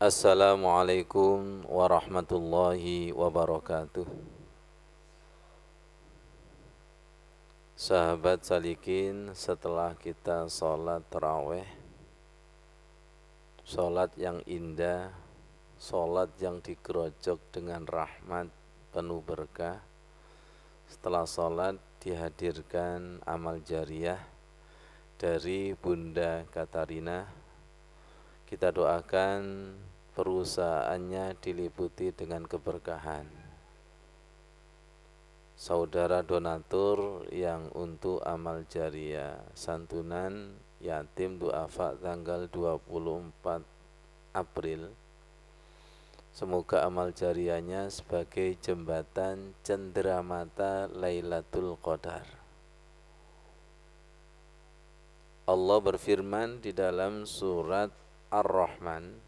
Assalamualaikum warahmatullahi wabarakatuh. Sahabat salikin, setelah kita sholat taraweh, sholat yang indah, sholat yang digerojok dengan rahmat penuh berkah. Setelah sholat dihadirkan amal jariah dari Bunda Katarina. Kita doakan perusahaannya diliputi dengan keberkahan. Saudara donatur yang untuk amal jariah santunan yatim duafa tanggal 24 April, semoga amal jariahnya sebagai jembatan cenderamata Lailatul Qadar. Allah berfirman di dalam surat Ar-Rahman,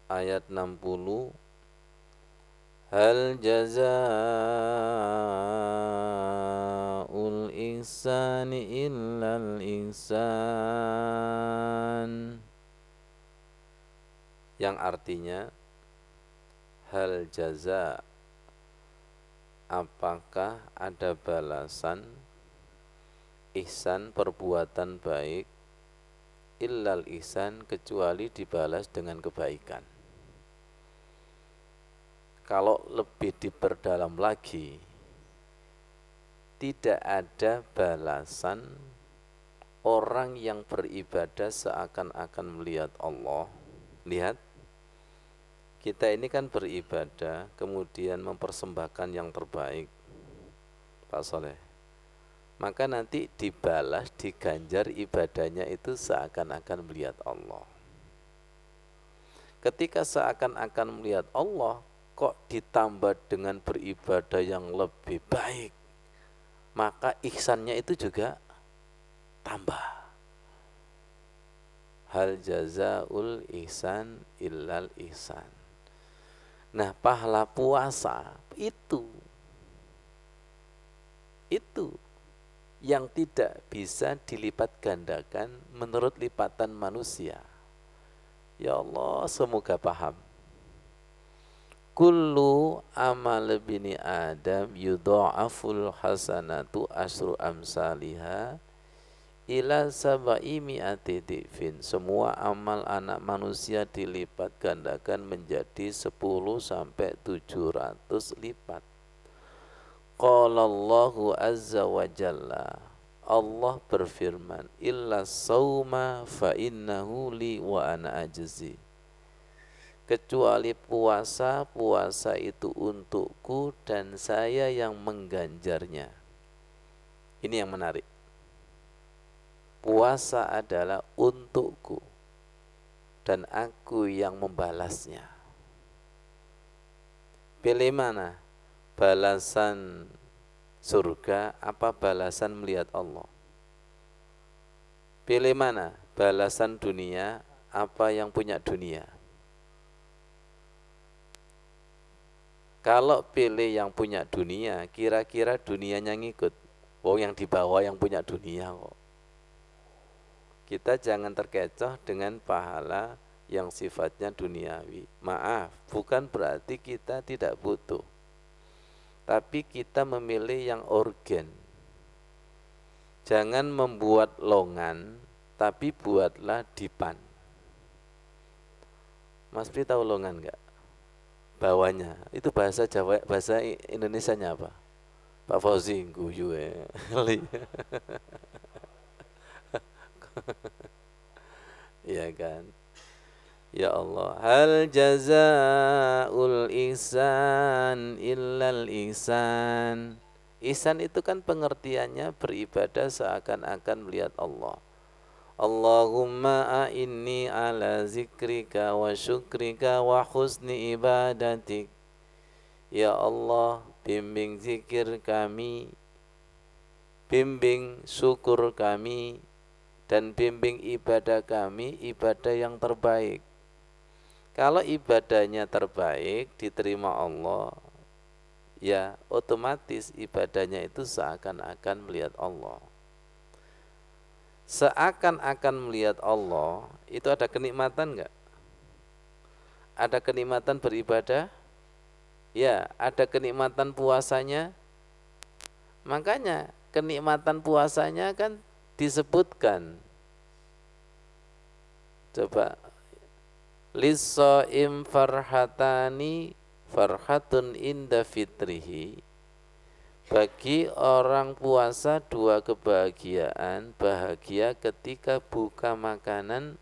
ayat 60, hal jazaa'ul ihsani illal ihsan, yang artinya hal jaza, apakah ada balasan ihsan perbuatan baik, illal ihsan kecuali dibalas dengan kebaikan. Kalau lebih diperdalam lagi, tidak ada balasan orang yang beribadah seakan-akan melihat Allah. Lihat, kita ini kan beribadah kemudian mempersembahkan yang terbaik, Pak Soleh. Maka nanti dibalas, diganjar ibadahnya itu seakan-akan melihat Allah. Ketika seakan-akan melihat Allah, kok ditambah dengan beribadah yang lebih baik, maka ihsannya itu juga tambah. Hal jazaul ihsan illal ihsan. Nah, pahala puasa itu yang tidak bisa dilipat gandakan menurut lipatan manusia. Ya Allah, semoga paham. Kullu amal bini Adam yudha'aful hasanatu asru amsaliha ila sabai mi'ati dhifin. Semua amal anak manusia dilipat gandakan menjadi 10 sampai 700 lipat. Qala Allahu azza wa jalla, Allah berfirman, illa sauma fa innahu li wa ana ajzi. Kecuali puasa itu untukku dan saya yang mengganjarnya. Ini yang menarik. Puasa adalah untukku dan aku yang membalasnya. Pilih mana? Balasan surga apa balasan melihat Allah? Pilih mana? Balasan dunia apa yang punya dunia? Kalau pilih yang punya dunia, kira-kira dunianya ngikut. Oh, yang di bawah yang punya dunia kok. Kita jangan terkecoh dengan pahala yang sifatnya duniawi. Maaf, bukan berarti kita tidak butuh. Tapi kita memilih yang urgen. Jangan membuat longan, tapi buatlah dipan. Mas Pri tahu longan enggak? Bawahnya itu bahasa Jawa, bahasa Indonesianya apa? Pak Fauzi guyu ya. Iya kan? Ya Allah, hal jazaul ihsan illal ihsan. Ihsan itu kan pengertiannya beribadah seakan-akan melihat Allah. Allahumma a'inni ala zikrika wa syukrika wa husni ibadatik. Ya Allah, bimbing zikir kami, bimbing syukur kami, dan bimbing ibadah kami, ibadah yang terbaik. Kalau ibadahnya terbaik, diterima Allah, ya otomatis ibadahnya itu seakan-akan melihat Allah. seakan-akan melihat Allah, itu ada kenikmatan enggak? Ada kenikmatan beribadah? Ya, ada kenikmatan puasanya. Makanya kenikmatan puasanya kan disebutkan. Coba, lis-shaim farhatani farhatun inda fitrihi. Bagi orang puasa dua kebahagiaan, bahagia ketika buka makanan,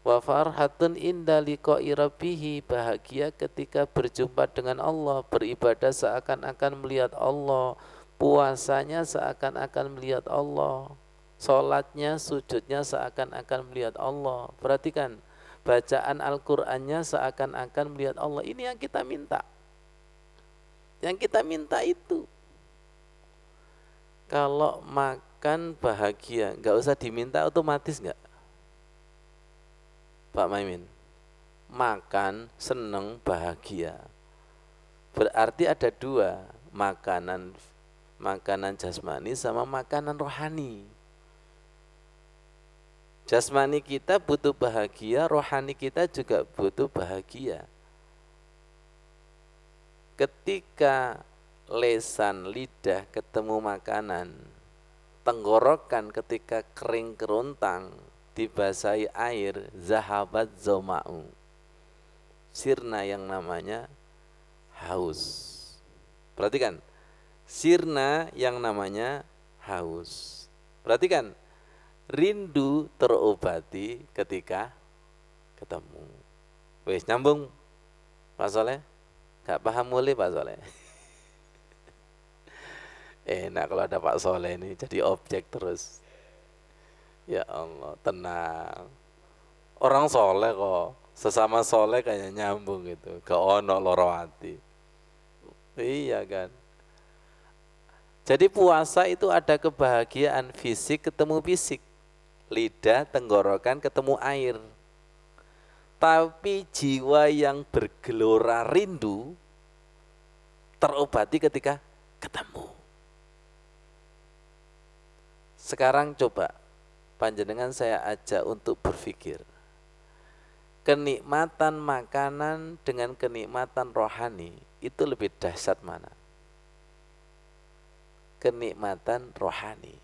wa farhatun inda liqa'i rabbih, bahagia ketika berjumpa dengan Allah, beribadah seakan-akan melihat Allah, puasanya seakan-akan melihat Allah, salatnya, sujudnya seakan-akan melihat Allah. Perhatikan, bacaan Al-Qur'annya seakan-akan melihat Allah. Ini yang kita minta. Yang kita minta itu. Kalau makan bahagia, nggak usah diminta, otomatis nggak? Pak Maimin, makan seneng bahagia. Berarti ada dua, makanan jasmani sama makanan rohani. Jasmani kita butuh bahagia, rohani kita juga butuh bahagia. Ketika lesan, lidah ketemu makanan, tenggorokan ketika kering kerontang, dibasahi air, zahabat zoma'u, sirna yang namanya haus. Perhatikan, sirna yang namanya haus. Perhatikan, rindu terobati ketika ketemu. Wes nyambung Pak Soleh? Gak paham mulai Pak Soleh? Enak kalau ada Pak Soleh ini jadi objek terus. Ya Allah, tenang. Orang soleh kok, sesama soleh kayak nyambung gitu. Gak ono loro hati. Iya kan. Jadi puasa itu ada kebahagiaan fisik ketemu fisik, lidah, tenggorokan ketemu air. Tapi jiwa yang bergelora rindu terobati ketika ketemu. Sekarang coba panjenengan saya ajak untuk berpikir. Kenikmatan makanan dengan kenikmatan rohani itu lebih dahsyat mana? Kenikmatan rohani.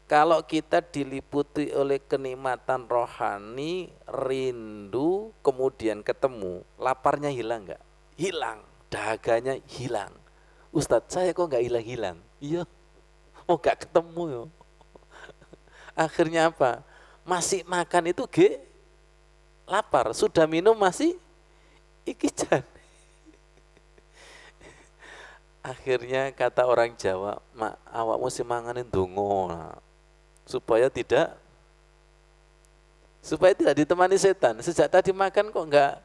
Kalau kita diliputi oleh kenikmatan rohani, rindu, kemudian ketemu, laparnya hilang enggak? Hilang, dahaganya hilang. Ustadz, saya kok enggak hilang-hilang? Iya, oh enggak ketemu ya. Akhirnya apa? Masih makan itu lapar, sudah minum masih ikijan. Akhirnya kata orang Jawa, mak awakmu sing manganin dongo, supaya tidak ditemani setan. Sejak tadi makan kok enggak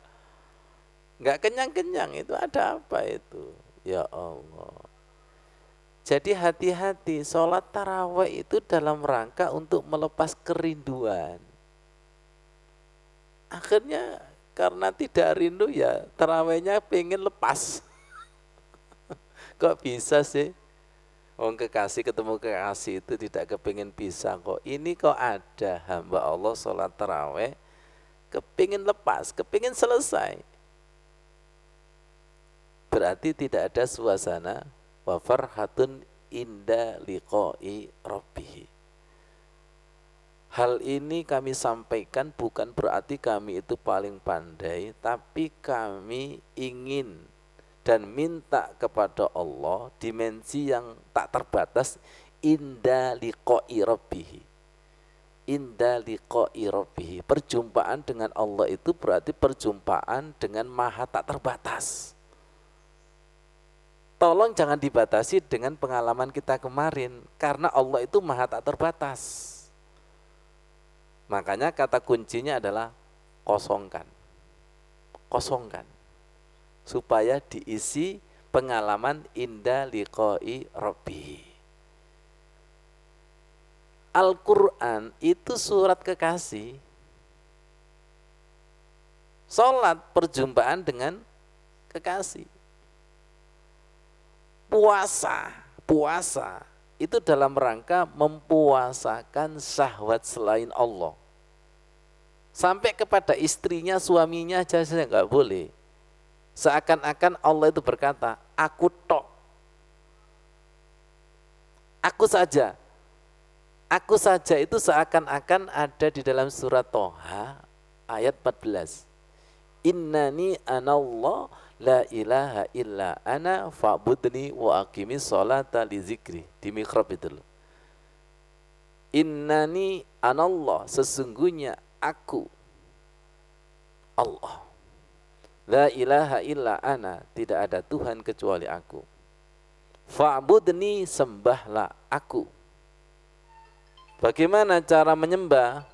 kenyang-kenyang, itu ada apa itu? Ya Allah. Jadi hati-hati, sholat tarawih itu dalam rangka untuk melepas kerinduan. Akhirnya karena tidak rindu ya tarawihnya pengen lepas. Kok bisa sih? Wong kekasih ketemu kekasih itu tidak kepingin pisah kok. Ini kok ada hamba Allah sholat tarawih kepingin lepas, kepingin selesai. Berarti tidak ada suasana wa farhatun inda liqa'i rabbih. Hal ini kami sampaikan bukan berarti kami itu paling pandai, tapi kami ingin dan minta kepada Allah dimensi yang tak terbatas, inda liqa'i rabbih. Inda liqa'i rabbih. Perjumpaan dengan Allah itu berarti perjumpaan dengan Maha tak terbatas. Tolong jangan dibatasi dengan pengalaman kita kemarin, karena Allah itu Maha tak terbatas. Makanya kata kuncinya adalah kosongkan. Kosongkan. Supaya diisi pengalaman inda liqa'i rabbi. Al-Quran itu surat kekasih. Salat perjumpaan dengan kekasih. Puasa itu dalam rangka mempuasakan syahwat selain Allah. Sampai kepada istrinya, suaminya aja saya nggak boleh. Seakan-akan Allah itu berkata, aku tok, aku saja. Aku saja itu seakan-akan ada di dalam surat Toha ayat 14. Innani anallah la ilaha illa ana fa'budni wa aqimis sholata li zikri. Di mikrab itu loh. Innani anallah, sesungguhnya aku Allah. La ilaha illa ana, tidak ada Tuhan kecuali aku. Fa'budni, sembahlah aku. Bagaimana cara menyembah?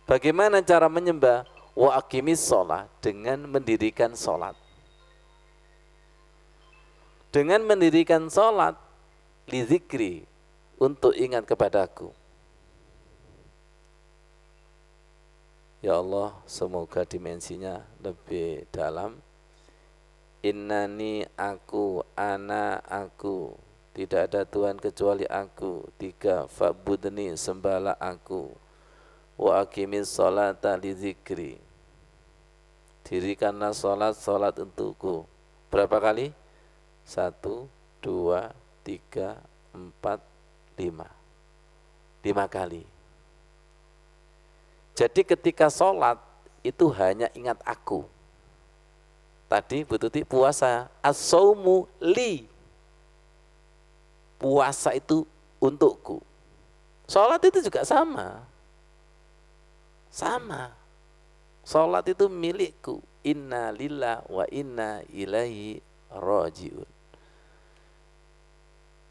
Bagaimana cara menyembah? Wa aqimis sholat, dengan mendirikan sholat. Dengan mendirikan sholat, li zikri, untuk ingat kepadaku. Ya Allah, semoga dimensinya lebih dalam. Innani, aku, ana, aku, tidak ada Tuhan kecuali aku. 3. Fa'budni, sembahlah aku. Wa aqimis sholata li zikri, dirikanlah sholat untukku. Berapa kali? 1, 2, 3, 4, 5. 5 kali. Jadi ketika sholat itu hanya ingat aku. Tadi Bu Tuti puasa, as-saumu li, puasa itu untukku. Sholat itu juga sama. Sama. Sholat itu milikku. Inna lillah wa inna ilaihi rajiun.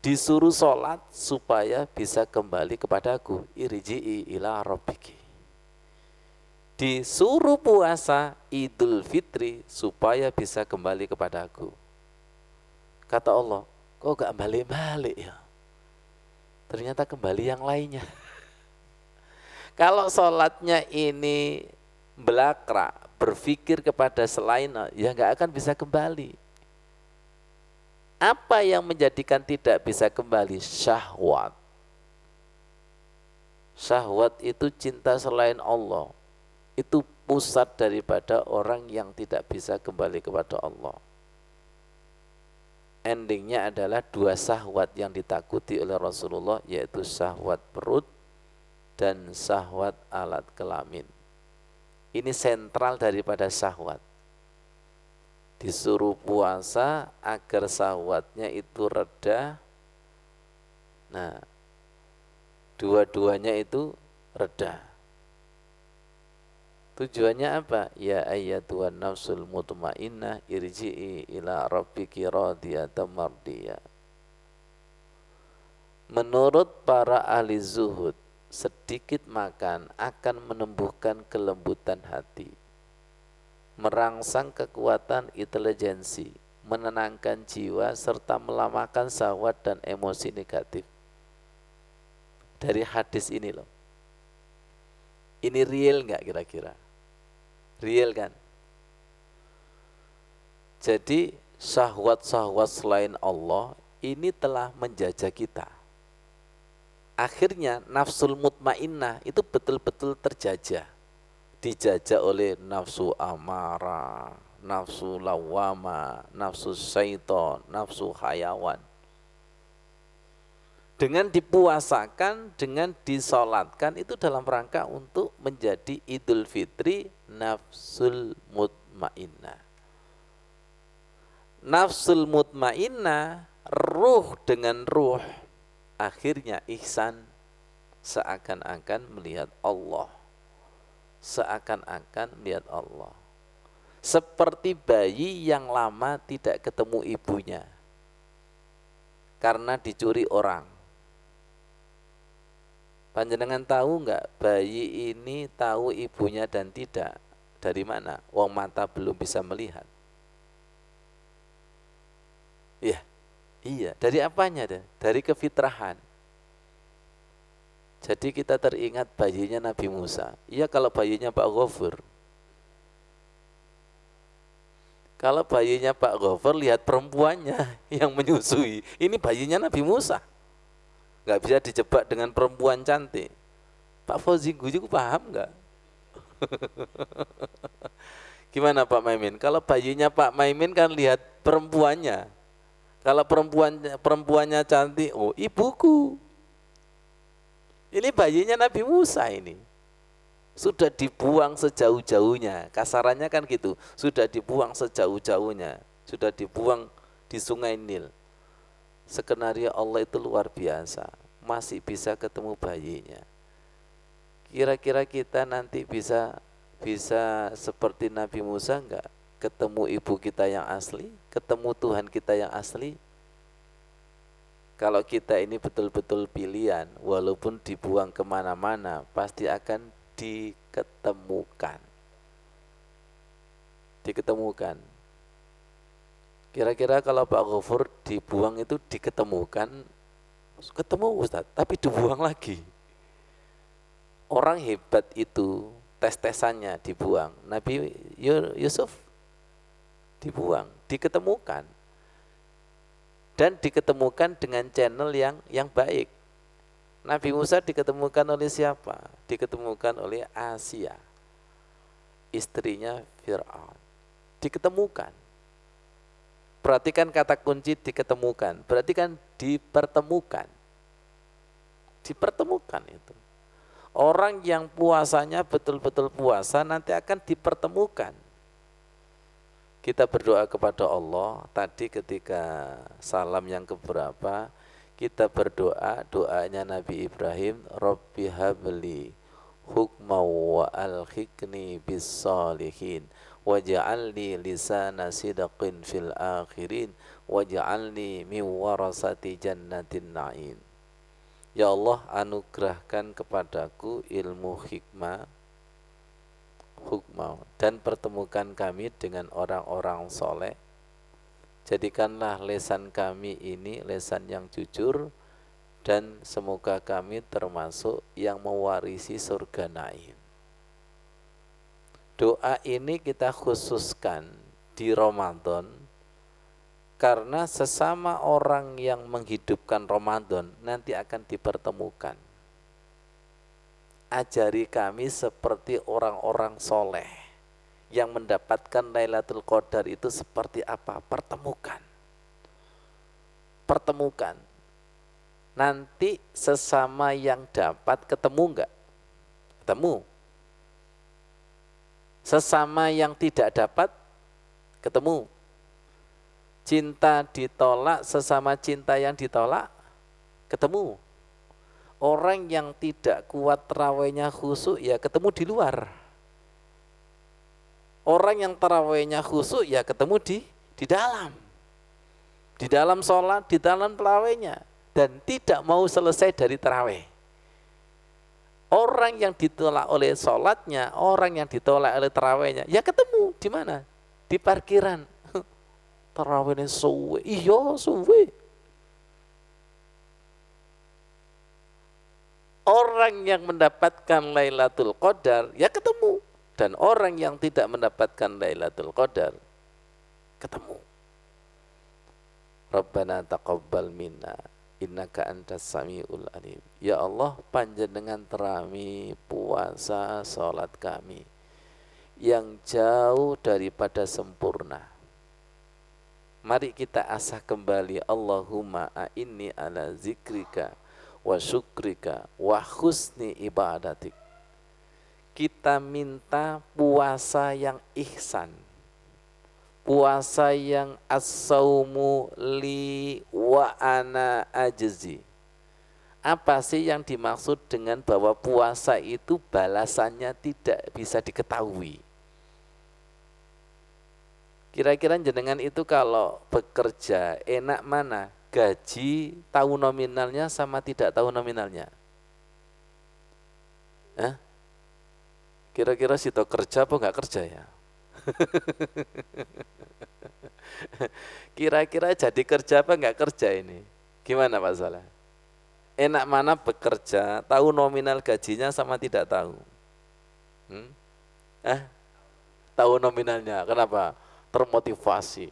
Disuruh sholat supaya bisa kembali kepadaku. Irji'i ila rabbiki. Disuruh puasa Idul Fitri supaya bisa kembali kepadaku. Kata Allah, kok gak balik-balik ya? Ternyata kembali yang lainnya. Kalau sholatnya ini belakra, berpikir kepada selain, ya gak akan bisa kembali. Apa yang menjadikan tidak bisa kembali? Syahwat. Syahwat itu cinta selain Allah. Itu pusat daripada orang yang tidak bisa kembali kepada Allah. Endingnya adalah 2 syahwat yang ditakuti oleh Rasulullah, yaitu syahwat perut dan syahwat alat kelamin. Ini sentral daripada syahwat. Disuruh puasa agar syahwatnya itu reda. Nah, dua-duanya itu reda. Tujuannya apa? Ya ayyatuhan nafsul mutmainnah irji'i ila rabbiki radiyatan mardiyah. Menurut para ahli zuhud, sedikit makan akan menumbuhkan kelembutan hati, merangsang kekuatan intelijensi, menenangkan jiwa, serta melamakan syahwat dan emosi negatif. Dari hadis ini loh. Ini real nggak kira-kira? Real kan? Jadi syahwat-syahwat selain Allah ini telah menjajah kita. Akhirnya nafsul mutmainnah itu betul-betul terjajah. Dijajah oleh nafsu amarah, nafsu lawama, nafsu syaitan, nafsu hayawan. Dengan dipuasakan, dengan disolatkan, itu dalam rangka untuk menjadi Idul Fitri nafsul mutmainnah. Nafsul mutmainnah, ruh dengan ruh, akhirnya ihsan, seakan-akan melihat Allah. Seakan-akan melihat Allah. Seperti bayi yang lama tidak ketemu ibunya karena dicuri orang. Panjenengan tahu enggak bayi ini tahu ibunya dan tidak? Dari mana? Wong mata belum bisa melihat. Iya, dari apanya deh? Dari kefitrahan. Jadi kita teringat bayinya Nabi Musa. Iya, kalau bayinya Pak Ghafur. Kalau bayinya Pak Gofar lihat perempuannya yang menyusui, ini bayinya Nabi Musa. Nggak bisa dijebak dengan perempuan cantik. Pak Fauzi Gujuk paham nggak? Gimana Pak Maimin? Kalau bayinya Pak Maimin kan lihat perempuannya. Kalau perempuannya cantik, oh ibuku. Ini bayinya Nabi Musa ini. Sudah dibuang sejauh-jauhnya, kasarannya kan gitu, sudah dibuang sejauh-jauhnya, sudah dibuang di Sungai Nil. Skenario Allah itu luar biasa, masih bisa ketemu bayinya. Kira-kira kita nanti bisa seperti Nabi Musa enggak? Ketemu ibu kita yang asli, ketemu Tuhan kita yang asli. Kalau kita ini betul-betul pilihan, walaupun dibuang kemana-mana, pasti akan diketemukan. Kira-kira kalau Pak Gofur dibuang itu diketemukan, ketemu Ustaz, tapi dibuang lagi. Orang hebat itu tes-tesannya dibuang. Nabi Yusuf dibuang, diketemukan. Dan diketemukan dengan channel yang baik. Nabi Musa diketemukan oleh siapa? Diketemukan oleh Asia, istrinya Fir'aun. Diketemukan. Perhatikan kata kunci diketemukan. Berarti kan dipertemukan. Dipertemukan itu. Orang yang puasanya betul-betul puasa nanti akan dipertemukan. Kita berdoa kepada Allah tadi ketika salam yang keberapa, kita berdoa doanya Nabi Ibrahim, Rabbi habli hukma wa alhiqni bis salihin waj'alni lisana sidqin fil akhirin waj'alni min warasati jannatin na'im. Ya Allah, anugerahkan kepadaku ilmu hikmah dan pertemukan kami dengan orang-orang soleh. Jadikanlah lesan kami ini lesan yang jujur, dan semoga kami termasuk yang mewarisi surga naim. Doa ini kita khususkan di Ramadan karena sesama orang yang menghidupkan Ramadan nanti akan dipertemukan. Ajari kami seperti orang-orang soleh yang mendapatkan Lailatul Qadar itu seperti apa? Pertemukan. Nanti sesama yang dapat ketemu enggak? Ketemu. Sesama yang tidak dapat ketemu. Cinta ditolak, sesama cinta yang ditolak ketemu. Orang yang tidak kuat tarawihnya khusyuk ya ketemu di luar. Orang yang tarawihnya khusyuk ya ketemu di dalam. Di dalam sholat, di dalam tarawihnya. Dan tidak mau selesai dari tarawih. Orang yang ditolak oleh sholatnya, orang yang ditolak oleh tarawihnya, ya ketemu di mana? Di parkiran. Tarawihnya suwe, iya suwe. Orang yang mendapatkan Lailatul Qadar ya ketemu, dan orang yang tidak mendapatkan Lailatul Qadar ketemu. Rabbana taqabbal minna innaka antas samiul alim. Ya Allah, panjenengan terami puasa salat kami yang jauh daripada sempurna. Mari kita asah kembali, Allahumma a'inni ala zikrika wa syukrika wa husni ibadatik. Kita minta puasa yang ihsan, puasa yang as-saumu li wa ana ajzi. Apa sih yang dimaksud dengan bahwa puasa itu balasannya tidak bisa diketahui? Kira-kira jenengan itu kalau bekerja enak mana? Gaji tahu nominalnya sama tidak tahu nominalnya? Kira-kira situ kerja apa enggak kerja ya? Kira-kira jadi kerja apa enggak kerja ini? Gimana Pak Saleh? Enak mana bekerja, tahu nominal gajinya sama tidak tahu? Tahu nominalnya, kenapa? termotivasi.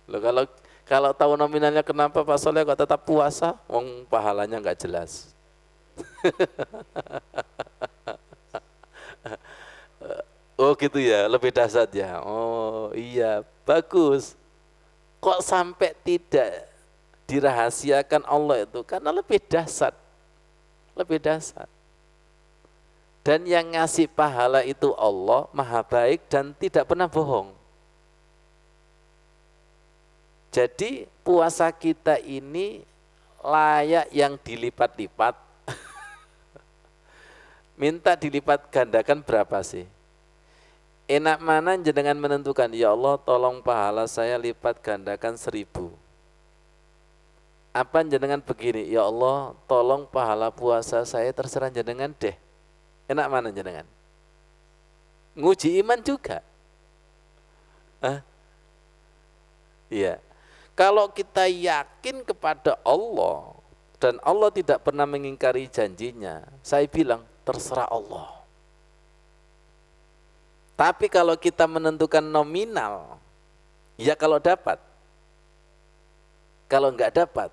Loh, kalau tahu nominalnya kenapa Pak Soleh kok tetap puasa? Wong pahalanya nggak jelas. Oh gitu ya, lebih dahsyat ya. Oh iya, bagus. Kok sampai tidak dirahasiakan Allah itu? Karena lebih dahsyat. Lebih dahsyat. Dan yang ngasih pahala itu Allah, maha baik dan tidak pernah bohong. Jadi puasa kita ini layak yang dilipat-lipat. Minta dilipat gandakan berapa sih? Enak mana jenengan menentukan, ya Allah tolong pahala saya lipat gandakan 1000. Apa jenengan begini, ya Allah tolong pahala puasa saya terserah jenengan deh. Enak mana jenengan? Nguji iman juga. Iya. Kalau kita yakin kepada Allah dan Allah tidak pernah mengingkari janjinya, saya bilang terserah Allah. Tapi kalau kita menentukan nominal, ya kalau dapat. Kalau enggak dapat.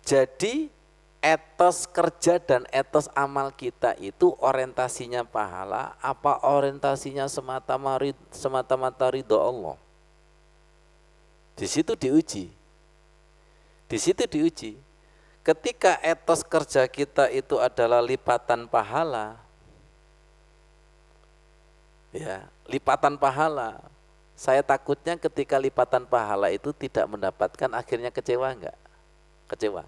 Jadi etos kerja dan etos amal kita itu orientasinya pahala, apa orientasinya semata-mata ridho Allah. Di situ diuji. Di situ diuji. Ketika etos kerja kita itu adalah lipatan pahala, ya, lipatan pahala. Saya takutnya ketika lipatan pahala itu tidak mendapatkan, akhirnya kecewa enggak? Kecewa.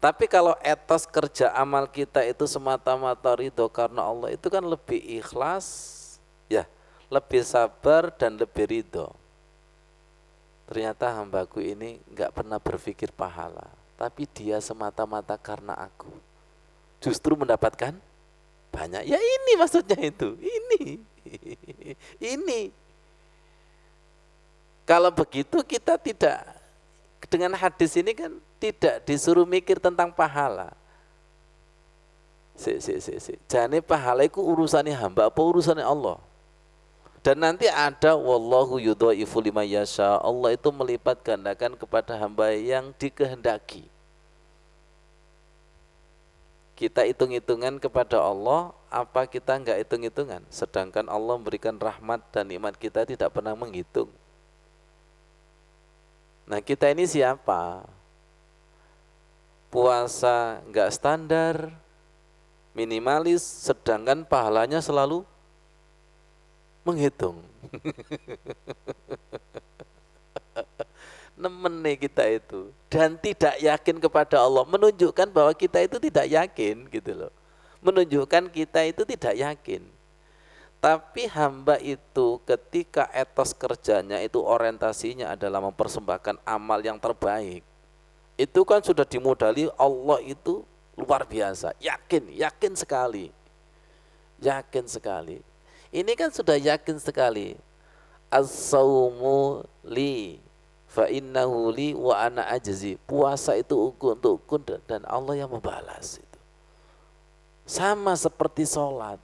Tapi kalau etos kerja amal kita itu semata-mata ridho karena Allah, itu kan lebih ikhlas, ya, lebih sabar dan lebih ridho. Ternyata hambaku ini enggak pernah berpikir pahala, tapi dia semata-mata karena aku. Justru mendapatkan banyak. Ya ini maksudnya itu. Ini. Kalau begitu kita tidak, dengan hadis ini kan tidak disuruh mikir tentang pahala. Jane pahala itu urusannya hamba apa urusannya Allah? Dan nanti ada wallahu yudhaifu liman yasha. Allah itu melipat gandakan kepada hamba yang dikehendaki. Kita hitung-hitungan kepada Allah, apa kita enggak hitung-hitungan? Sedangkan Allah memberikan rahmat dan nikmat kita tidak pernah menghitung. Nah kita ini siapa? Puasa enggak standar, minimalis, sedangkan pahalanya selalu menghitung. Nemen nih kita itu, dan tidak yakin kepada Allah, menunjukkan bahwa kita itu tidak yakin gitu loh. Menunjukkan kita itu tidak yakin. Tapi hamba itu ketika etos kerjanya itu orientasinya adalah mempersembahkan amal yang terbaik, itu kan sudah dimodali Allah itu luar biasa, yakin sekali. Yakin sekali. Ini kan sudah yakin sekali. As-saumu li fa innahu li wa ana ajzi. Puasa itu untukku dan Allah yang membalas itu. Sama seperti sholat.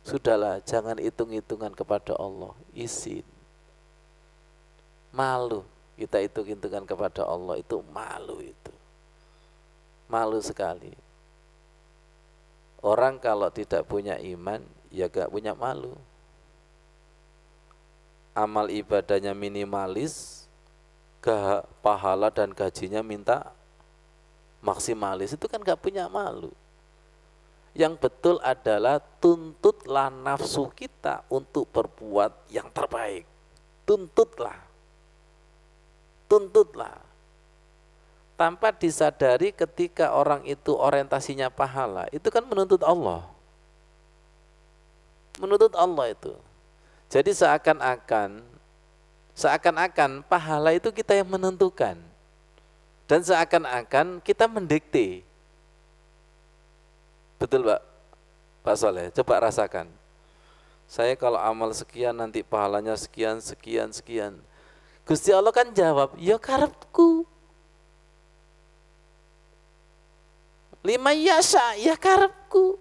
Sudahlah, jangan hitung-hitungan kepada Allah, izin. Malu kita hitung-hitungan kepada Allah, itu malu itu. Malu sekali. Orang kalau tidak punya iman, ya gak punya malu. Amal ibadahnya minimalis, pahala dan gajinya minta maksimalis, itu kan gak punya malu. Yang betul adalah tuntutlah nafsu kita untuk berbuat yang terbaik. Tuntutlah. Tanpa disadari ketika orang itu orientasinya pahala, itu kan menuntut Allah. Menuntut Allah itu. Jadi seakan-akan pahala itu kita yang menentukan. Dan seakan-akan kita mendikte. Betul Pak Soleh, coba rasakan. Saya kalau amal sekian nanti pahalanya sekian. Gusti Allah kan jawab, ya karepku. Lima yasa, ya karepku.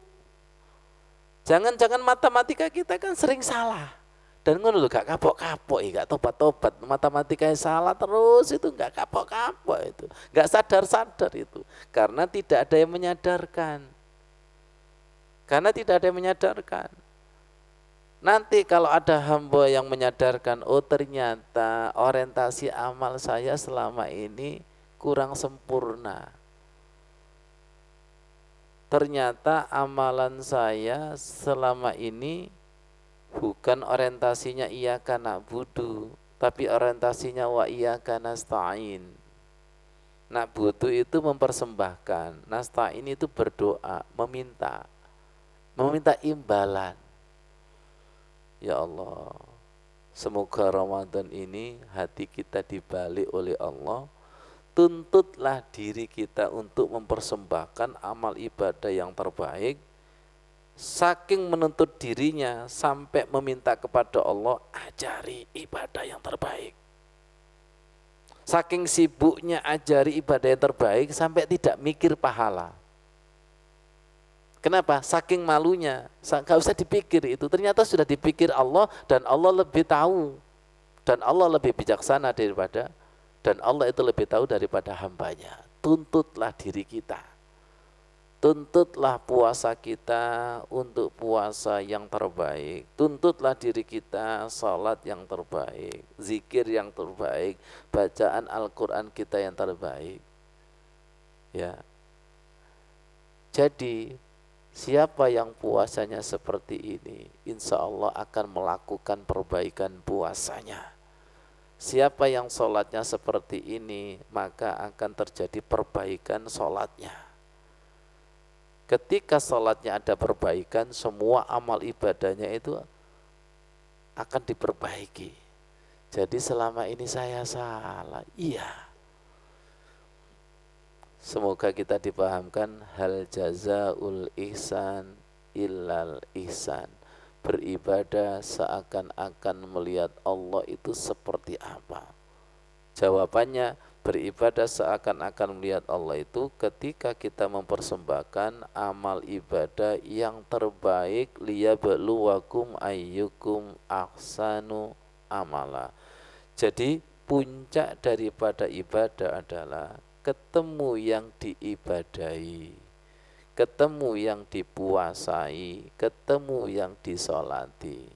Jangan-jangan matematika kita kan sering salah. Dan ngono lho gak kapok-kapok, gak tobat-tobat, matematikanya salah terus itu gak kapok-kapok itu, gak sadar-sadar itu, karena tidak ada yang menyadarkan. Karena tidak ada yang menyadarkan. Nanti kalau ada hamba yang menyadarkan, oh ternyata orientasi amal saya selama ini kurang sempurna. Ternyata amalan saya selama ini bukan orientasinya iyyaka na'budu, tapi orientasinya wa iyyaka nasta'in. Na'budu itu mempersembahkan, nasta'in itu berdoa, meminta imbalan. Ya Allah, semoga Ramadan ini hati kita dibalik oleh Allah. Tuntutlah diri kita untuk mempersembahkan amal ibadah yang terbaik. Saking menuntut dirinya sampai meminta kepada Allah, ajari ibadah yang terbaik. Saking sibuknya ajari ibadah yang terbaik sampai tidak mikir pahala. Kenapa? Saking malunya, gak usah dipikir itu. Ternyata sudah dipikir Allah dan Allah lebih tahu. Dan Allah lebih bijaksana daripada, dan Allah itu lebih tahu daripada hambanya. Tuntutlah diri kita. Tuntutlah puasa kita untuk puasa yang terbaik. Tuntutlah diri kita salat yang terbaik, zikir yang terbaik, bacaan Al-Quran kita yang terbaik. Ya. Jadi siapa yang puasanya seperti ini, insya Allah akan melakukan perbaikan puasanya. Siapa yang sholatnya seperti ini, maka akan terjadi perbaikan sholatnya. Ketika sholatnya ada perbaikan, semua amal ibadahnya itu akan diperbaiki. Jadi selama ini saya salah, iya. Semoga kita dipahamkan hal jazaul ihsan illal ihsan. Beribadah seakan-akan melihat Allah itu seperti apa? Jawabannya, beribadah seakan-akan melihat Allah itu ketika kita mempersembahkan amal ibadah yang terbaik, liyabluwakum ayyukum ahsanu amala. Jadi puncak daripada ibadah adalah ketemu yang diibadahi, ketemu yang dipuasai, ketemu yang disolati.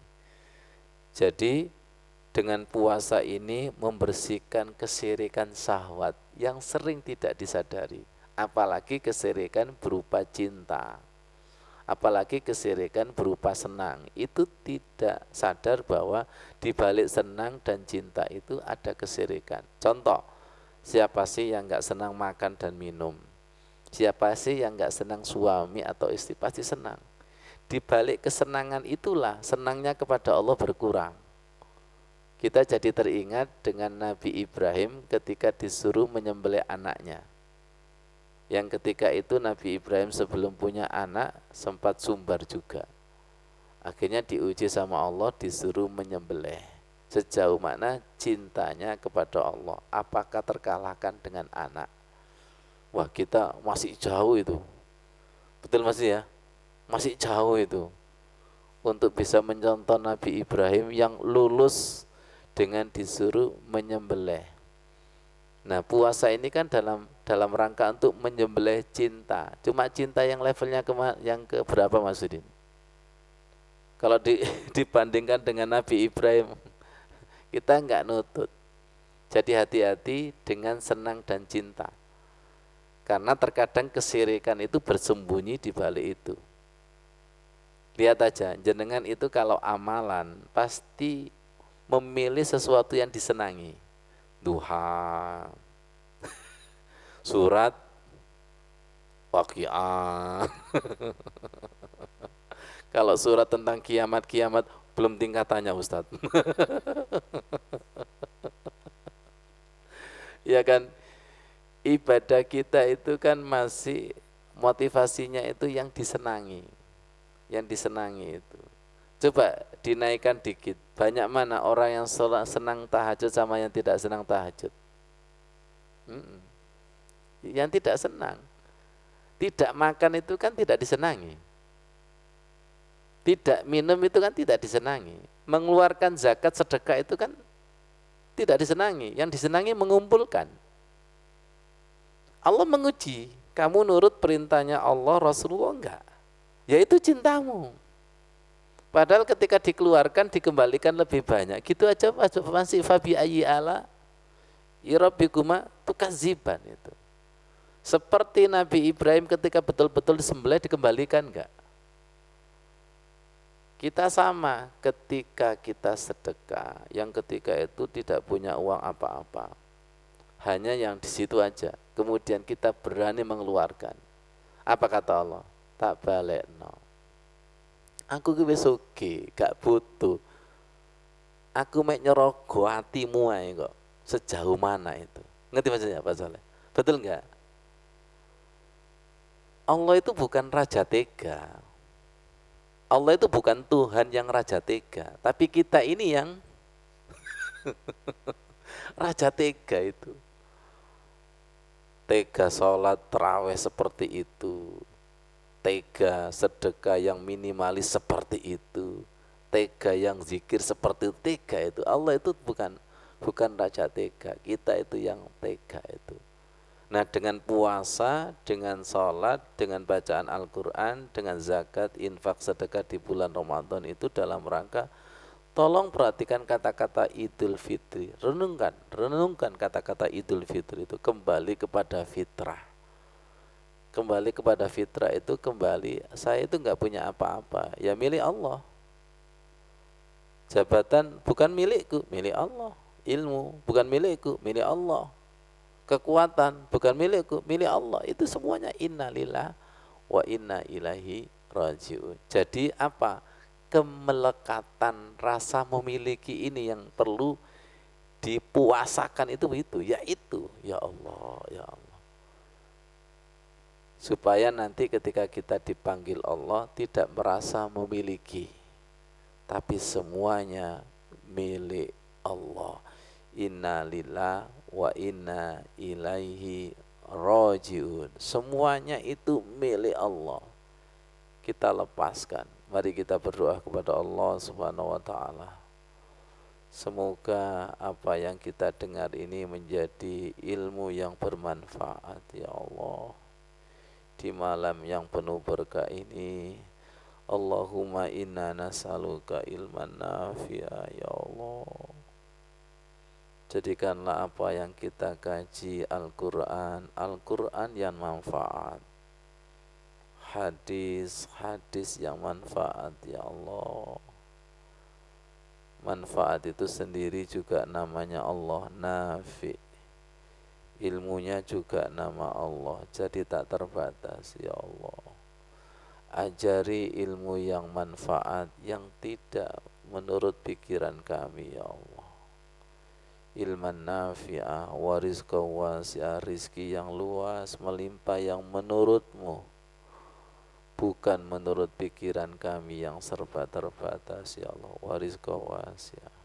Jadi dengan puasa ini membersihkan kesirikan syahwat yang sering tidak disadari. Apalagi kesirikan berupa cinta, apalagi kesirikan berupa senang. Itu tidak sadar bahwa di balik senang dan cinta itu ada kesirikan. Contoh, siapa sih yang gak senang makan dan minum? Siapa sih yang gak senang suami atau istri? Pasti senang. Di balik kesenangan itulah senangnya kepada Allah berkurang. Kita jadi teringat dengan Nabi Ibrahim ketika disuruh menyembelih anaknya. Yang ketika itu Nabi Ibrahim sebelum punya anak sempat sumbar juga. Akhirnya diuji sama Allah, disuruh menyembelih. Sejauh mana cintanya kepada Allah, apakah terkalahkan dengan anak? Wah, kita masih jauh itu. Betul masih ya? Masih jauh itu. Untuk bisa mencontoh Nabi Ibrahim yang lulus dengan disuruh menyembelih. Nah, puasa ini kan dalam rangka untuk menyembelih cinta. Cuma cinta yang levelnya yang ke berapa Mas Udin? Kalau dibandingkan dengan Nabi Ibrahim, kita enggak nutut. Jadi hati-hati dengan senang dan cinta. Karena terkadang kesirikan itu bersembunyi di balik itu. Lihat aja, jenengan itu kalau amalan pasti memilih sesuatu yang disenangi. Duha, surat Waqiah. Kalau surat tentang kiamat-kiamat belum tingkatannya Ustadz. Ya kan, ibadah kita itu kan masih motivasinya itu yang disenangi. Yang disenangi itu. Coba dinaikkan dikit. Banyak mana orang yang senang tahajud sama yang tidak senang tahajud? Yang tidak senang. Tidak makan itu kan tidak disenangi. Tidak minum itu kan tidak disenangi. Mengeluarkan zakat sedekah itu kan tidak disenangi. Yang disenangi mengumpulkan. Allah menguji, kamu nurut perintahnya Allah, Rasulullah enggak. Yaitu cintamu. Padahal ketika dikeluarkan dikembalikan lebih banyak. Gitu aja masih fabi ayyi ala irabbikuma tukadziban itu. Seperti Nabi Ibrahim ketika betul-betul disembelih dikembalikan enggak? Kita sama ketika kita sedekah, yang ketika itu tidak punya uang apa-apa, hanya yang di situ aja. Kemudian kita berani mengeluarkan. Apa kata Allah? Tak balik no. Aku wis oke, gak butuh. Aku mek nyorogo hatimu ae kok. Sejauh mana itu? Ngerti maksudnya Pak Saleh? Betul enggak? Allah itu bukan raja tega. Allah itu bukan Tuhan yang raja tega, tapi kita ini yang raja tega itu. Tega sholat terawih seperti itu, tega sedekah yang minimalis seperti itu, tega yang zikir seperti itu, tega itu. Allah itu bukan raja tega, kita itu yang tega itu. Nah, dengan puasa, dengan sholat, dengan bacaan Al-Quran, dengan zakat, infak, sedekah di bulan Ramadan itu dalam rangka tolong perhatikan kata-kata Idul Fitri. Renungkan kata-kata Idul Fitri itu kembali kepada fitrah. Kembali kepada fitrah itu kembali, saya itu enggak punya apa-apa, ya milik Allah. Jabatan bukan milikku, milik Allah. Ilmu bukan milikku, milik Allah. Kekuatan bukan milikku, milik Allah. Itu semuanya innalillah wa inna ilaihi rajiun. Jadi apa? Kemelekatan rasa memiliki ini yang perlu dipuasakan itu, yaitu ya Allah, ya Allah. Supaya nanti ketika kita dipanggil Allah tidak merasa memiliki, tapi semuanya milik Allah. Innalillah wa inna ilaihi rajiun. Semuanya itu milik Allah. Kita lepaskan. Mari kita berdoa kepada Allah Subhanahu wa taala. Semoga apa yang kita dengar ini menjadi ilmu yang bermanfaat ya Allah. Di malam yang penuh berkah ini, Allahumma inna nas'aluka ilman nafi'a ya Allah. Jadikanlah apa yang kita kaji Al-Quran yang manfaat, hadis yang manfaat ya Allah. Manfaat itu sendiri juga namanya Allah, nafi. Ilmunya juga nama Allah, jadi tak terbatas ya Allah. Ajari ilmu yang manfaat, yang tidak menurut pikiran kami ya Allah. Ilman nafi'ah wa rizqa wasi'ah, rizki yang luas melimpah yang menurutmu, bukan menurut pikiran kami yang serba terbatas ya Allah. Wa rizqa wasi'ah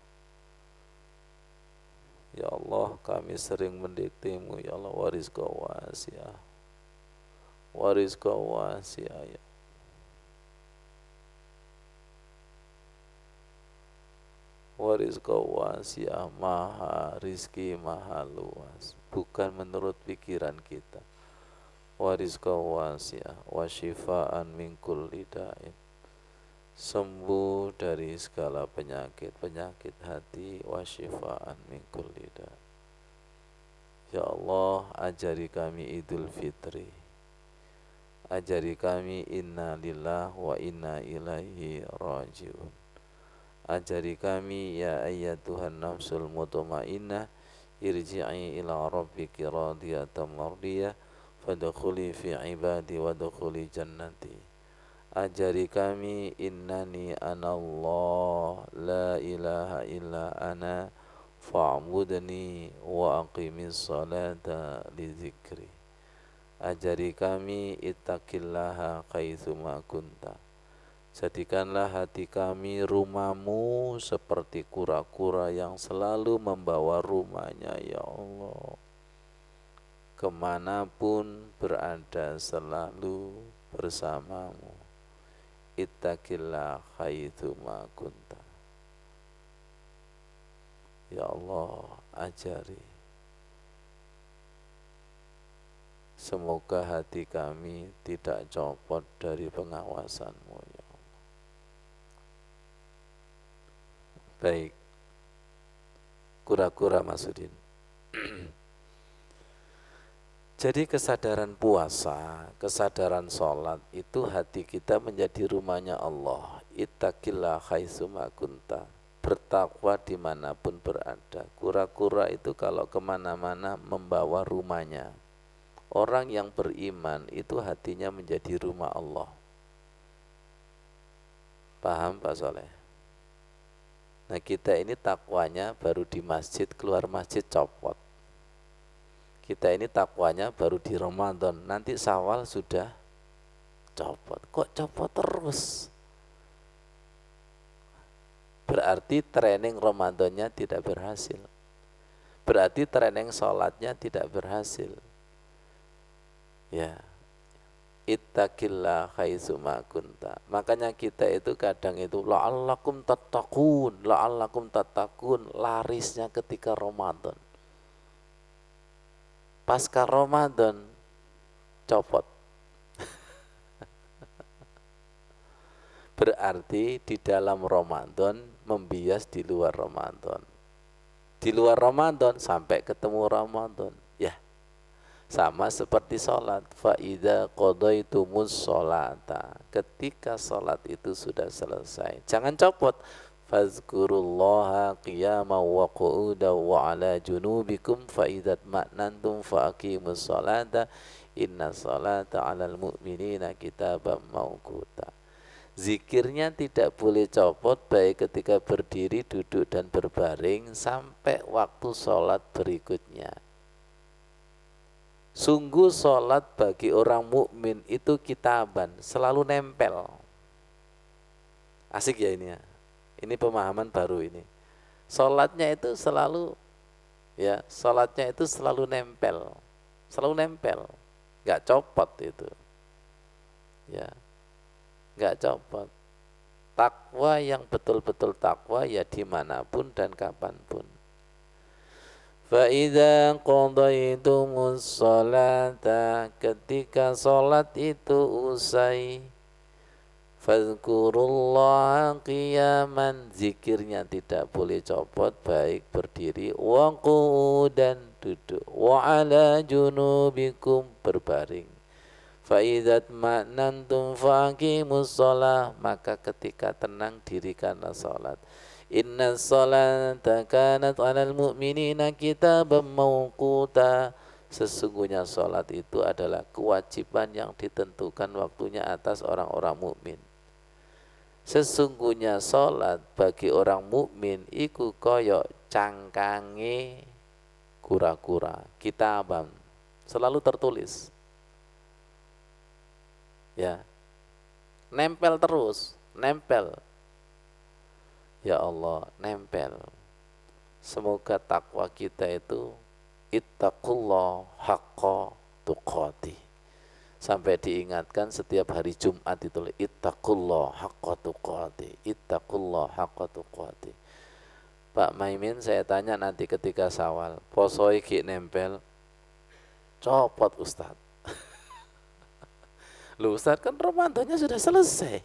ya Allah, kami sering mendiktimu ya Allah. Wa rizqa wasi'ah, wa rizqa wasi'ah ya warizqa wasi'ah, maha rizki maha luas, bukan menurut pikiran kita. Warizqa wasi'ah wa syifaan min kulli da'in, sembuh dari segala penyakit hati, wa syifaan min kulli da'in. Ya Allah, ajari kami Idul Fitri, ajari kami inna lillah wa inna ilaihi rajiun. Ajari kami ya ayyatuhan nafsul mutmainnah, irji'i ila rabbiki radiyatan mardiyah, fadkhuli fi ibadi wadkhuli jannati. Ajari kami innani anallah la ilaha illa ana fa'budni wa aqimis salata li dzikri. Ajari kami ittaqillaha haitsuma kunta. Jadikanlah hati kami rumahmu seperti kura-kura yang selalu membawa rumahnya ya Allah. Kemanapun berada selalu bersamamu. ittaqillah haitsu ma kunta. Ya Allah, ajari. Semoga hati kami tidak copot dari pengawasan-Mu, ya Allah. Baik, kura-kura Masudin. Jadi kesadaran puasa, kesadaran sholat itu hati kita menjadi rumahnya Allah. Ittaqillah haitsu ma kunta. Bertakwa dimanapun berada. Kura-kura itu kalau kemana-mana membawa rumahnya. Orang yang beriman itu hatinya menjadi rumah Allah. Paham Pak Soleh? Nah kita ini takwanya baru di masjid, keluar masjid copot. Kita ini takwanya baru di Ramadan, nanti Syawal sudah copot. Kok copot terus? Berarti training Ramadannya tidak berhasil. Berarti training sholatnya tidak berhasil. Ya, ittaqillah haitsu ma kunta. Makanya kita itu kadang itu la'allakum tattaqun, larisnya ketika Ramadan. Pasca Ramadan copot. Berarti di dalam Ramadan membias di luar Ramadan. Di luar Ramadan sampai ketemu Ramadan. Ya, sama seperti sholat. Fa idza qadaitumus sholata. Ketika sholat itu sudah selesai, jangan copot. Fazkurullaha qiyaman wa qu'udan wa ala junubikum fa idza ma'nantum fa aqimus sholata inna sholata 'alal mu'minina kitaban mawquta. Zikirnya tidak boleh copot baik ketika berdiri, duduk dan berbaring sampai waktu sholat berikutnya. Sungguh sholat bagi orang mukmin itu kitaban, selalu nempel. Asik ya ini ya. Ini pemahaman baru ini. Sholatnya itu selalu ya, sholatnya itu selalu nempel. Selalu nempel. Enggak copot itu. Ya. Enggak copot. Takwa yang betul-betul takwa ya dimanapun dan kapanpun. Fa'idha qadaytumus sholata, ketika sholat itu usai, fadhkurullaha qiyaman, zikirnya tidak boleh copot baik berdiri, wa qu'udan duduk, wa ala junubikum berbaring. Fa'idhat ma'nantum faqimus sholah, maka ketika tenang dirikanlah sholat. Inna sholata kanat 'alal mu'minina kitaban mawquta. Sesungguhnya sholat itu adalah kewajiban yang ditentukan waktunya atas orang-orang mukmin. Sesungguhnya sholat bagi orang mukmin iku koyok cangkange kura-kura, kitaban, selalu tertulis. Ya, nempel terus, nempel. Ya Allah, nempel. Semoga takwa kita itu ittaqullah haqqa tuqati. Sampai diingatkan setiap hari Jumat itu ittaqullah haqqa tuqati, ittaqullah haqqa tuqati. Pak Maimin, saya tanya nanti ketika Syawal, poso iki nempel, copot Ustaz. Loh Ustaz, kan Ramadannya sudah selesai.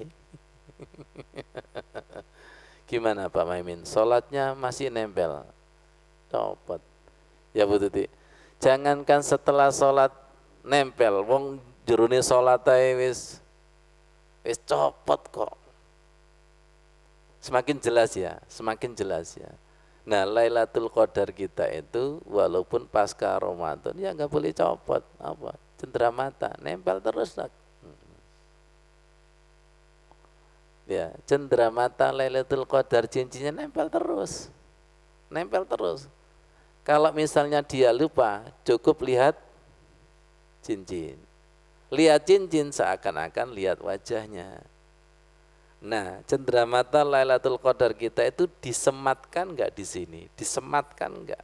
Gimana Pak Maimin? Sholatnya masih nempel, copot. Ya Bu Tuti, jangankan setelah sholat nempel, wong jerone sholat ae wis copot kok. Semakin jelas ya, semakin jelas ya. Nah, Lailatul Qadar kita itu walaupun pasca Ramadan ya nggak boleh copot, apa? Cenderamata, nempel terus lah. Ya, cenderamata Lailatul Qadar cincinnya nempel terus. Nempel terus. Kalau misalnya dia lupa, cukup lihat cincin. Lihat cincin seakan-akan lihat wajahnya. Nah, cenderamata Lailatul Qadar kita itu disematkan enggak di sini? Disematkan enggak?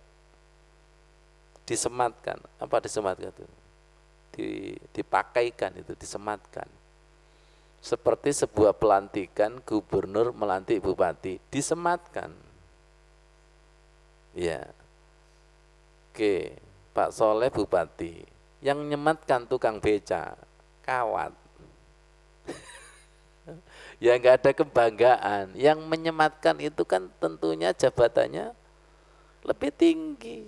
Disematkan. Apa disematkan itu? Dipakaikan itu, disematkan. Seperti sebuah pelantikan gubernur melantik bupati, disematkan. Ya, oke, Pak Soleh bupati, yang nyematkan tukang beca, kawat. Ya nggak ada kebanggaan. Yang menyematkan itu kan tentunya jabatannya lebih tinggi.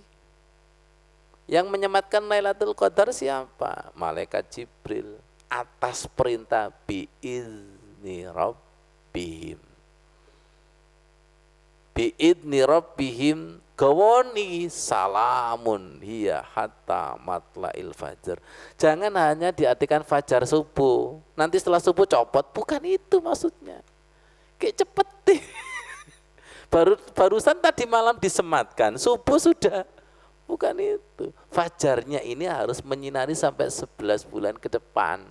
Yang menyematkan Lailatul Qadar siapa? Malaikat Jibril atas perintah biizni rabbihim. Biidni rabbihim gawani salamun hiya hatta matla'il fajar. Jangan hanya diartikan fajar subuh, nanti setelah subuh copot, bukan itu maksudnya. Kayak cepet deh. Barusan tadi malam disematkan, subuh sudah. Bukan itu. Fajarnya ini harus menyinari sampai 11 bulan ke depan.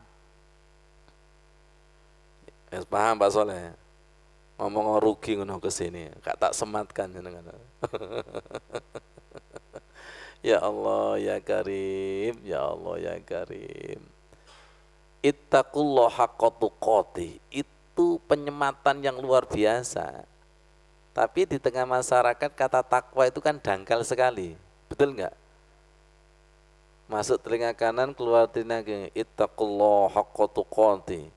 Paham Pak Soleh? Ngomong rugi ngono ke sini, gak tak sematkan jenengan. Ya Allah ya Karim, ya Allah ya Karim. Ittaqullah haqqa tuqatih, itu penyematan yang luar biasa. Tapi di tengah masyarakat kata takwa itu kan dangkal sekali. Betul enggak? Masuk telinga kanan, keluar telinga kiri. Ittaqullah haqqa tuqatih.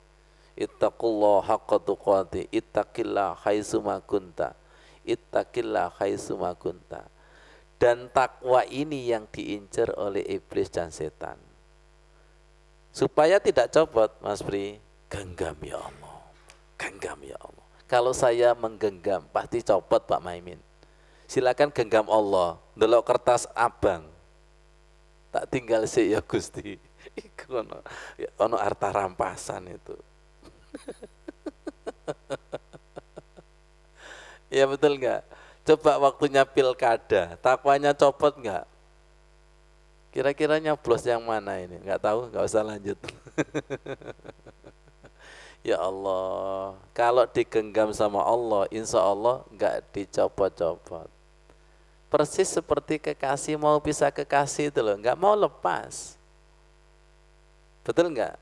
Ittaqullah haqqa tuqatih. Ittaqillah haitsuma kunta. Ittaqillah haitsuma kunta. Dan takwa ini yang diincar oleh iblis dan setan. Supaya tidak copot, Mas Pri, genggam ya Allah. Genggam ya Allah. Kalau saya menggenggam pasti copot Pak Maimin. Silakan genggam Allah. Ndelok kertas abang. Tak tinggal sih ya Gusti. Iku ono harta rampasan itu. Ya betul enggak? Coba waktunya pilkada, takwanya copot enggak? Kira-kira nyoblos yang mana ini? Enggak tahu, enggak usah lanjut. Ya Allah, kalau digenggam sama Allah, insya Allah enggak dicopot-copot. Persis seperti kekasih mau pisah kekasih itu loh, enggak mau lepas. Betul enggak?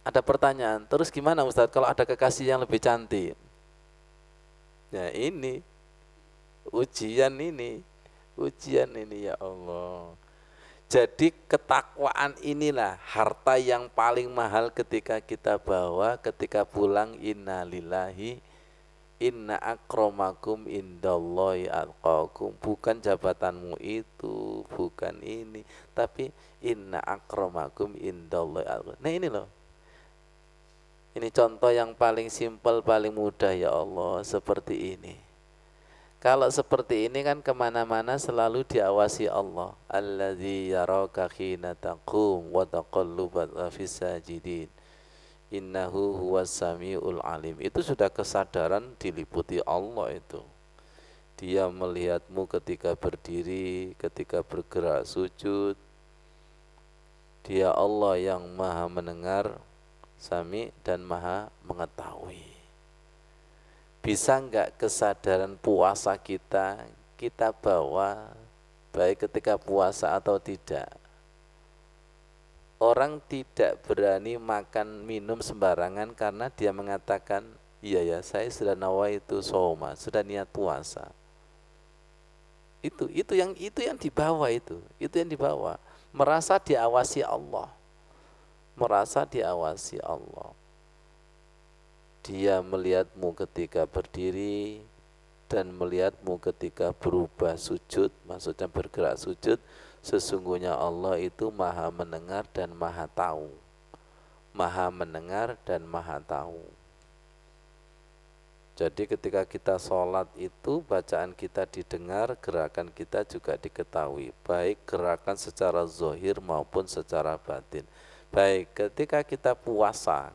Ada pertanyaan, terus gimana Ustadz kalau ada kekasih yang lebih cantik? Ya ini, ujian ini ya Allah. Jadi ketakwaan inilah harta yang paling mahal ketika kita bawa, ketika pulang. Innalillahi inna akramakum indallahi atqakum. Bukan jabatanmu itu, bukan ini, tapi inna akramakum indallahi atqakum. Nah ini loh, ini contoh yang paling simpel, paling mudah ya Allah, seperti ini. Kalau seperti ini kan kemana-mana selalu diawasi Allah. Alladzi yaraka khina taqum wa taqallubaka fis sajidin. Innahu huwas samiul alim. Itu sudah kesadaran diliputi Allah itu. Dia melihatmu ketika berdiri, ketika bergerak sujud. Dia Allah yang maha mendengar, sami dan maha mengetahui. Bisa enggak kesadaran puasa kita bawa baik ketika puasa atau tidak? Orang tidak berani makan minum sembarangan karena dia mengatakan, iya ya saya sudah nawaitu shoma, sudah niat puasa. Itu yang dibawa itu yang dibawa. Merasa diawasi Allah. Merasa diawasi Allah. Dia melihatmu ketika berdiri dan melihatmu ketika berubah sujud, maksudnya bergerak sujud. Sesungguhnya Allah itu maha mendengar dan maha tahu. Maha mendengar dan maha tahu. Jadi ketika kita sholat itu bacaan kita didengar, gerakan kita juga diketahui. Baik gerakan secara zahir maupun secara batin. Baik, ketika kita puasa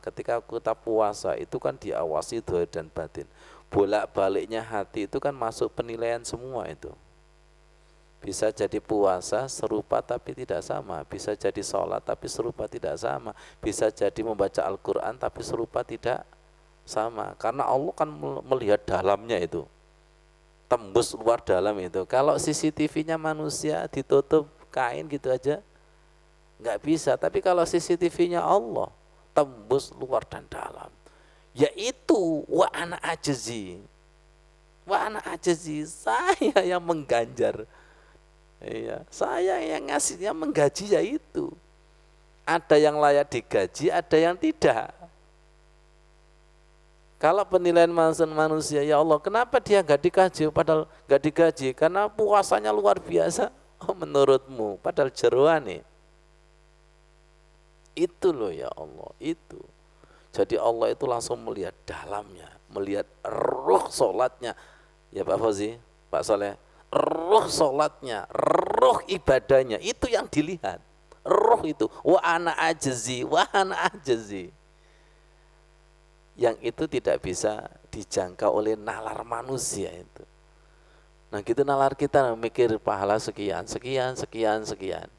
itu kan diawasi zahir dan batin. Bolak-baliknya hati itu kan masuk penilaian semua itu. Bisa jadi puasa serupa tapi tidak sama. Bisa jadi sholat tapi serupa tidak sama. Bisa jadi membaca Al-Quran tapi serupa tidak sama. Karena Allah kan melihat dalamnya itu. Tembus luar dalam itu. Kalau CCTV-nya manusia ditutup kain gitu aja, nggak bisa. Tapi kalau CCTV-nya Allah tembus luar dan dalam. Yaitu wa ana ajzi. Wa ana ajzi, saya yang mengganjar. Iya, saya yang ngasih, yang menggaji yaitu. Ada yang layak digaji, ada yang tidak. Kalau penilaian manusia, ya Allah, kenapa dia nggak dikaji? Padahal nggak digaji karena puasanya luar biasa. Oh, menurutmu, padahal jeroan nih. Itu loh ya Allah, itu. Jadi Allah itu langsung melihat dalamnya, melihat ruh sholatnya. Ya Pak Fauzi, Pak Soleh, ruh sholatnya, ruh ibadahnya, itu yang dilihat. Ruh itu, wa ana ajzi, wa ana ajzi. Yang itu tidak bisa dijangkau oleh nalar manusia itu. Nah gitu nalar kita mikir pahala sekian.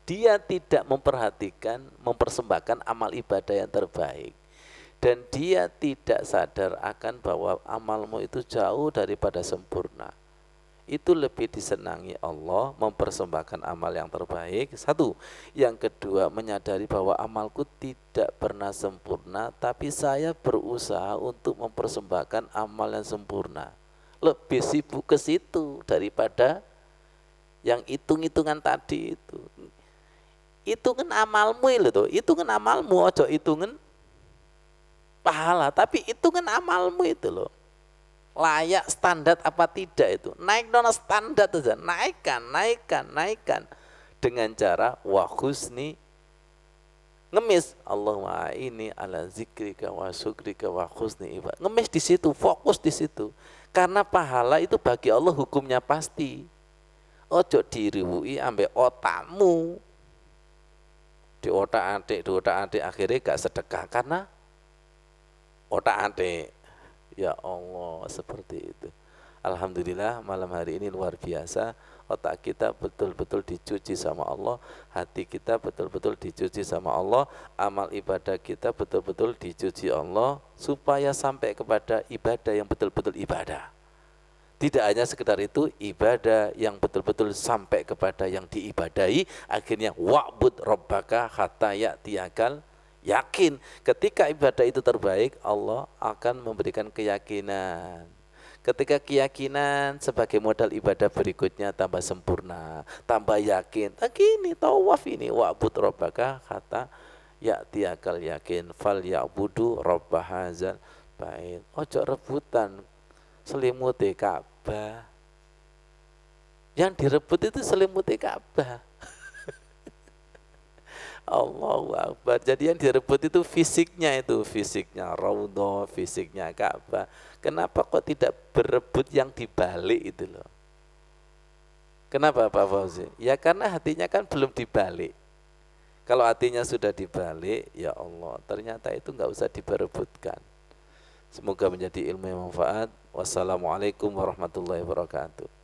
Dia tidak memperhatikan, mempersembahkan amal ibadah yang terbaik. Dan dia tidak sadar akan bahwa amalmu itu jauh daripada sempurna. Itu lebih disenangi Allah mempersembahkan amal yang terbaik. Satu. Yang kedua, menyadari bahwa amalku tidak pernah sempurna, tapi saya berusaha untuk mempersembahkan amal yang sempurna. Lebih sibuk ke situ daripada yang hitung-hitungan tadi itu. Hitungan amalmu itu, hitungan amalmu, ojo hitungan pahala, tapi hitungan amalmu itu loh. Layak standar apa tidak itu, naik dona standar saja, naikkan dengan cara wa husni ngemis, Allahumma ini ala zikrika wa syukrika wa husni ibadah, ngemis di situ, fokus di situ, karena pahala itu bagi Allah hukumnya pasti. Ojo diriwui ambek otakmu, di otak adik akhirnya gak sedekah karena otak adik. Ya Allah, seperti itu. Alhamdulillah malam hari ini luar biasa. Otak kita betul-betul dicuci sama Allah, hati kita betul-betul dicuci sama Allah, amal ibadah kita betul-betul dicuci Allah, supaya sampai kepada ibadah yang betul-betul ibadah. Tidak hanya sekedar itu, ibadah yang betul-betul sampai kepada yang diibadahi. Akhirnya wa'bud rabbaka hatta ya'tiyakal. Yakin ketika ibadah itu terbaik, Allah akan memberikan keyakinan. Ketika keyakinan sebagai modal ibadah berikutnya tambah sempurna, tambah yakin. Gini tawaf ini wa'bud rabbaka hatta ya'tiyakal yakin fal ya'budu rabb hadzal bait. Ojo rebutan selimuti Ka'bah. Yang direbut itu selimuti Ka'bah. Allahu Akbar. Jadi yang direbut itu fisiknya Raudhah, fisiknya Ka'bah. Kenapa kok tidak berebut yang dibalik itu loh? Kenapa Pak Fauzi? Ya karena hatinya kan belum dibalik. Kalau hatinya sudah dibalik, ya Allah, ternyata itu nggak usah diperebutkan. Semoga menjadi ilmu yang manfaat. Wassalamualaikum warahmatullahi wabarakatuh.